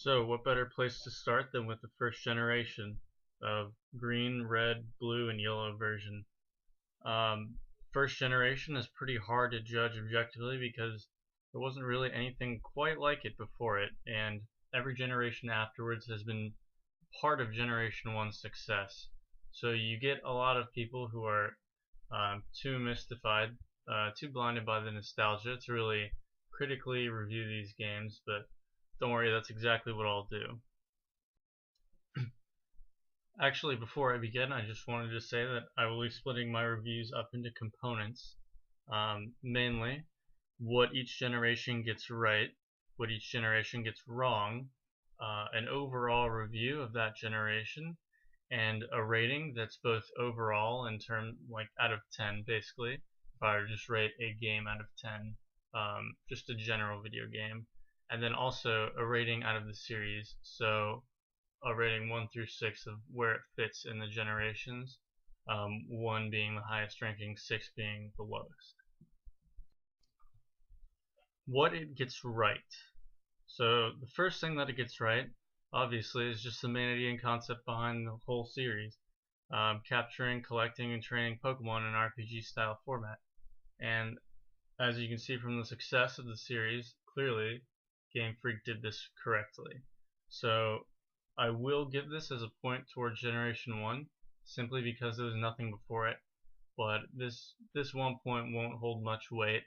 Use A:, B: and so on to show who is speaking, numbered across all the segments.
A: So, what better place to start than with the first generation of green, red, blue, and yellow version? Um, First generation is pretty hard to judge objectively because there wasn't really anything quite like it before it, and every generation afterwards has been part of Generation 1's success. So you get a lot of people who are too mystified, too blinded by the nostalgia to really critically review these games, but don't worry, that's exactly what I'll do. Actually, before I begin, I just wanted to say that I will be splitting my reviews up into components. Mainly, what each generation gets right, what each generation gets wrong, an overall review of that generation, and a rating that's both overall in term like out of 10 basically. If I were to just rate a game out of 10, just a general video game, and then also a rating out of the series. So a rating 1 through 6 of where it fits in the generations, 1 being the highest ranking, 6 being the lowest. What it gets right. So the first thing that it gets right, obviously, is just the main idea and concept behind the whole series. Capturing, collecting, and training Pokemon in an RPG style format. And as you can see from the success of the series, clearly Game Freak did this correctly. So I will give this as a point towards Generation 1, simply because there was nothing before it, but this 1 point won't hold much weight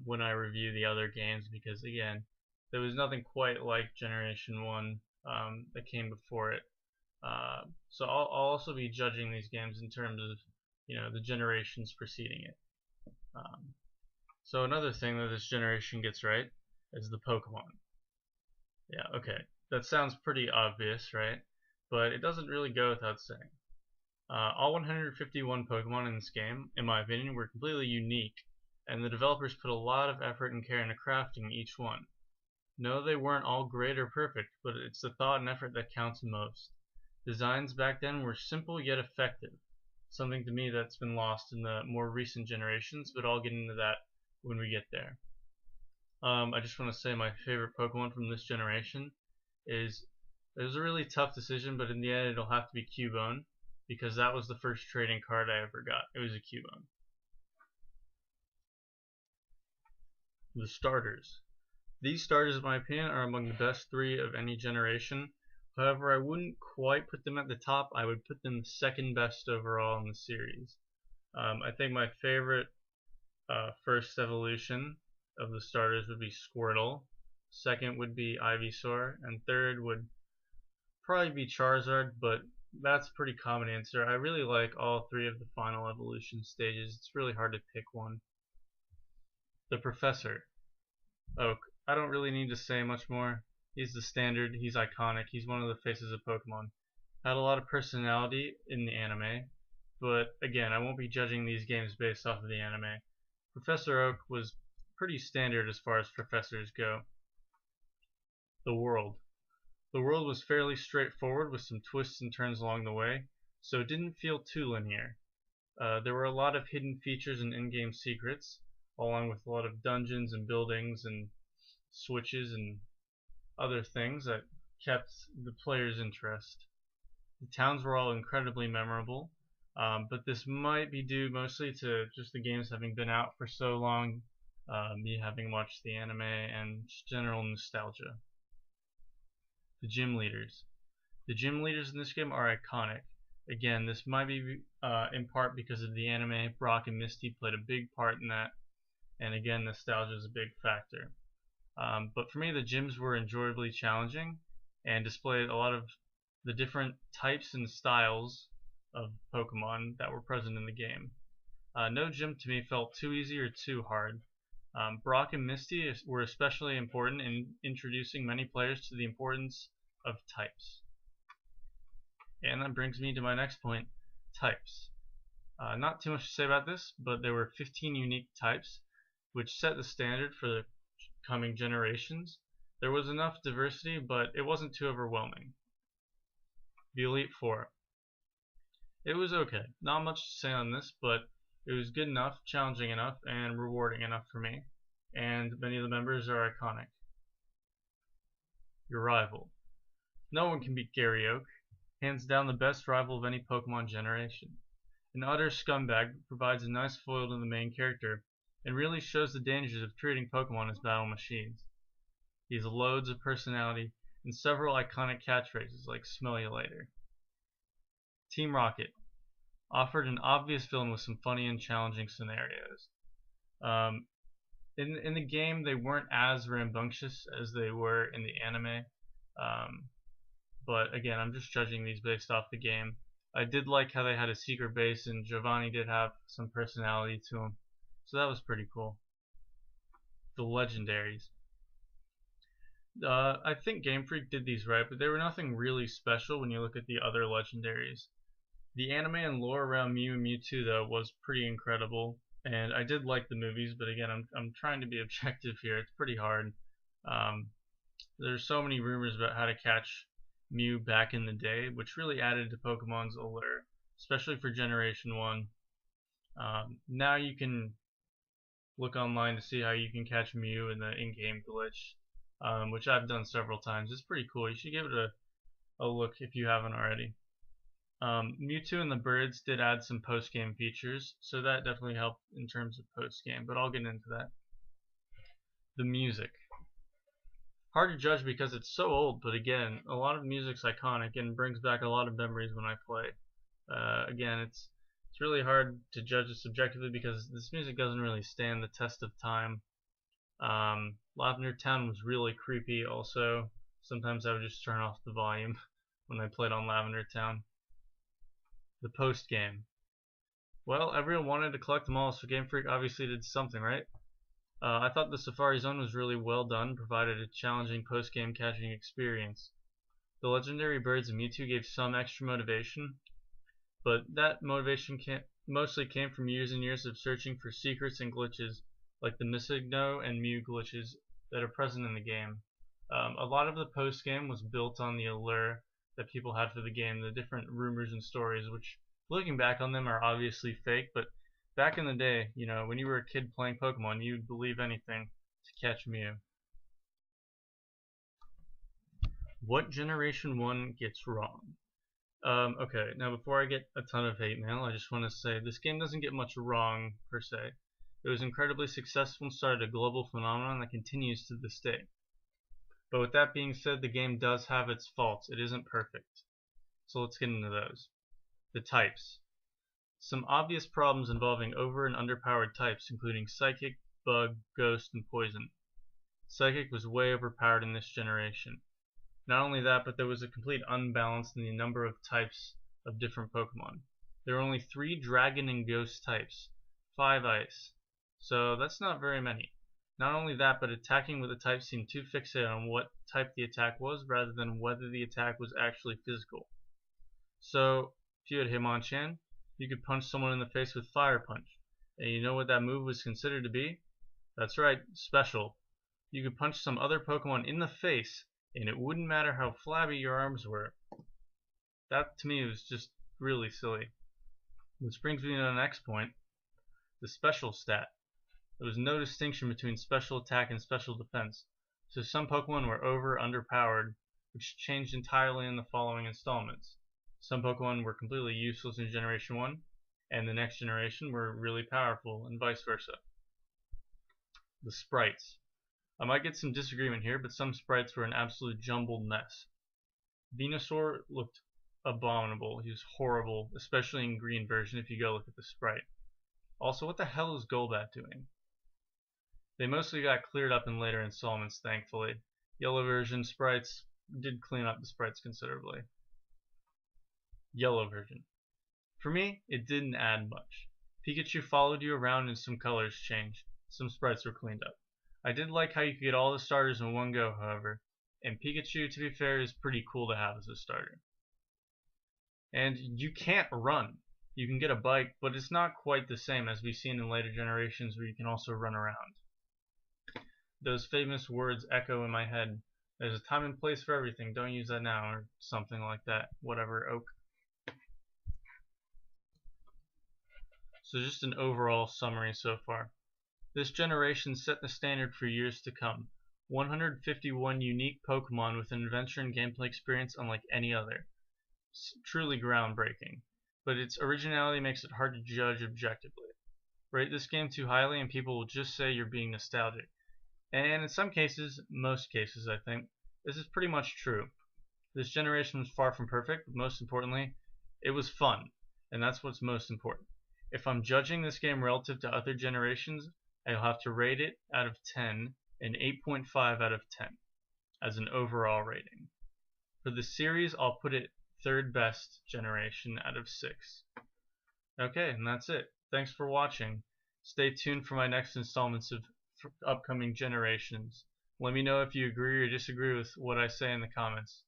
A: when I review the other games, because again, there was nothing quite like Generation 1 that came before it. So I'll also be judging these games in terms of the generations preceding it. So another thing that this generation gets right is the Pokemon. Yeah, okay. That sounds pretty obvious, right? But it doesn't really go without saying. All 151 Pokemon in this game, in my opinion, were completely unique, and the developers put a lot of effort and care into crafting each one. No, they weren't all great or perfect, but it's the thought and effort that counts most. Designs back then were simple yet effective, something to me that's been lost in the more recent generations, but I'll get into that when we get there. I just want to say my favorite Pokemon from this generation is, it was a really tough decision, but in the end it'll have to be Cubone, because that was the first trading card I ever got. It was a Cubone. The starters. These starters, in my opinion, are among the best 3 of any generation. However, I wouldn't quite put them at the top. I would put them second best overall in the series. I think my favorite first evolution of the starters would be Squirtle, second would be Ivysaur, and third would probably be Charizard, but that's a pretty common answer. I really like all 3 of the final evolution stages. It's really hard to pick one. The Professor. Oak. I don't really need to say much more. He's the standard, he's iconic, he's one of the faces of Pokemon. Had a lot of personality in the anime, but again, I won't be judging these games based off of the anime. Professor Oak was pretty standard as far as professors go. The world. The world was fairly straightforward with some twists and turns along the way, so it didn't feel too linear. There were a lot of hidden features and in-game secrets, along with a lot of dungeons and buildings and switches and other things that kept the player's interest. The towns were all incredibly memorable, but this might be due mostly to just the games having been out for so long, me having watched the anime, and just general nostalgia. The gym leaders. The gym leaders in this game are iconic. Again, this might be in part because of the anime. Brock and Misty played a big part in that, and again, nostalgia is a big factor. But for me, the gyms were enjoyably challenging and displayed a lot of the different types and styles of Pokemon that were present in the game. No gym to me felt too easy or too hard. Brock and Misty were especially important in introducing many players to the importance of types. And that brings me to my next point, types. Not too much to say about this, but there were 15 unique types, which set the standard for the coming generations. There was enough diversity, but it wasn't too overwhelming. The Elite Four. It was okay. Not much to say on this, but it was good enough, challenging enough, and rewarding enough for me. And many of the members are iconic. your rival. No one can beat Gary Oak, hands down the best rival of any Pokemon generation. An utter scumbag that provides a nice foil to the main character and really shows the dangers of treating Pokemon as battle machines. He has loads of personality and several iconic catchphrases like "Smell you later." Team Rocket offered an obvious villain with some funny and challenging scenarios. In the game, they weren't as rambunctious as they were in the anime, but again, I'm just judging these based off the game. I did like how they had a secret base, and Giovanni did have some personality to him, so that was pretty cool. The legendaries. I think Game Freak did these right, but they were nothing really special when you look at the other legendaries. The anime and lore around Mew and Mewtwo, though, was pretty incredible, and I did like the movies, but again, I'm trying to be objective here. It's pretty hard. There's so many rumors about how to catch Mew back in the day, which really added to Pokemon's allure, especially for Generation 1. Now you can look online to see how you can catch Mew in the in-game glitch, which I've done several times. It's pretty cool. You should give it a look if you haven't already. Mewtwo and the birds did add some post-game features, so that definitely helped in terms of post-game, but I'll get into that. The music. Hard to judge because it's so old, but again, a lot of music's iconic and brings back a lot of memories when I play. Again, it's really hard to judge it subjectively because this music doesn't really stand the test of time. Lavender Town was really creepy also. Sometimes I would just turn off the volume when I played on Lavender Town. The post game. Well, everyone wanted to collect them all, so Game Freak obviously did something, right? I thought the Safari Zone was really well done, provided a challenging post-game catching experience. The legendary birds and Mewtwo gave some extra motivation, but that motivation mostly came from years and years of searching for secrets and glitches, like the Missigno and Mew glitches that are present in the game. A lot of the post-game was built on the allure that people had for the game, the different rumors and stories, which, looking back on them, are obviously fake, but back in the day, you know, when you were a kid playing Pokemon, you'd believe anything to catch Mew. What Generation 1 gets wrong? Okay, now before I get a ton of hate mail, I just want to say this game doesn't get much wrong, per se. It was incredibly successful and started a global phenomenon that continues to this day. But with that being said, the game does have its faults. It isn't perfect. So let's get into those. The types. Some obvious problems involving over and underpowered types, including Psychic, Bug, Ghost, and Poison. Psychic was way overpowered in this generation. Not only that, but there was a complete unbalance in the number of types of different Pokemon. There were only 3 Dragon and Ghost types, 5 Ice. So that's not very many. Not only that, but attacking with a type seemed too fixated on what type the attack was rather than whether the attack was actually physical. So, if you had Hitmonchan, you could punch someone in the face with Fire Punch. And you know what that move was considered to be? That's right, special. You could punch some other Pokemon in the face, and it wouldn't matter how flabby your arms were. That, to me, was just really silly. Which brings me to the next point, the special stat. There was no distinction between special attack and special defense, so some Pokemon were over or underpowered, which changed entirely in the following installments. Some Pokemon were completely useless in Generation 1, and the next generation were really powerful, and vice versa. The sprites. I might get some disagreement here, but some sprites were an absolute jumbled mess. Venusaur looked abominable. He was horrible, especially in green version if you go look at the sprite. Also, what the hell is Golbat doing? They mostly got cleared up in later installments, thankfully. Yellow version sprites did clean up the sprites considerably. Yellow version. For me, it didn't add much. Pikachu followed you around and some colors changed. Some sprites were cleaned up. I did like how you could get all the starters in one go, however, and Pikachu, to be fair, is pretty cool to have as a starter. And you can't run. You can get a bike, but it's not quite the same as we've seen in later generations where you can also run around. Those famous words echo in my head. There's a time and place for everything. Don't use that now, or something like that. Whatever, Oak. So just an overall summary so far. This generation set the standard for years to come. 151 unique Pokemon with an adventure and gameplay experience unlike any other. It's truly groundbreaking, but its originality makes it hard to judge objectively. Rate this game too highly and people will just say you're being nostalgic. And in some cases, most cases I think, this is pretty much true. This generation was far from perfect, but most importantly, it was fun, and that's what's most important. If I'm judging this game relative to other generations, I'll have to rate it out of 10 an 8.5 out of 10 as an overall rating. For the series, I'll put it third best generation out of 6. Okay, and that's it. Thanks for watching. Stay tuned for my next installments of upcoming generations. Let me know if you agree or disagree with what I say in the comments.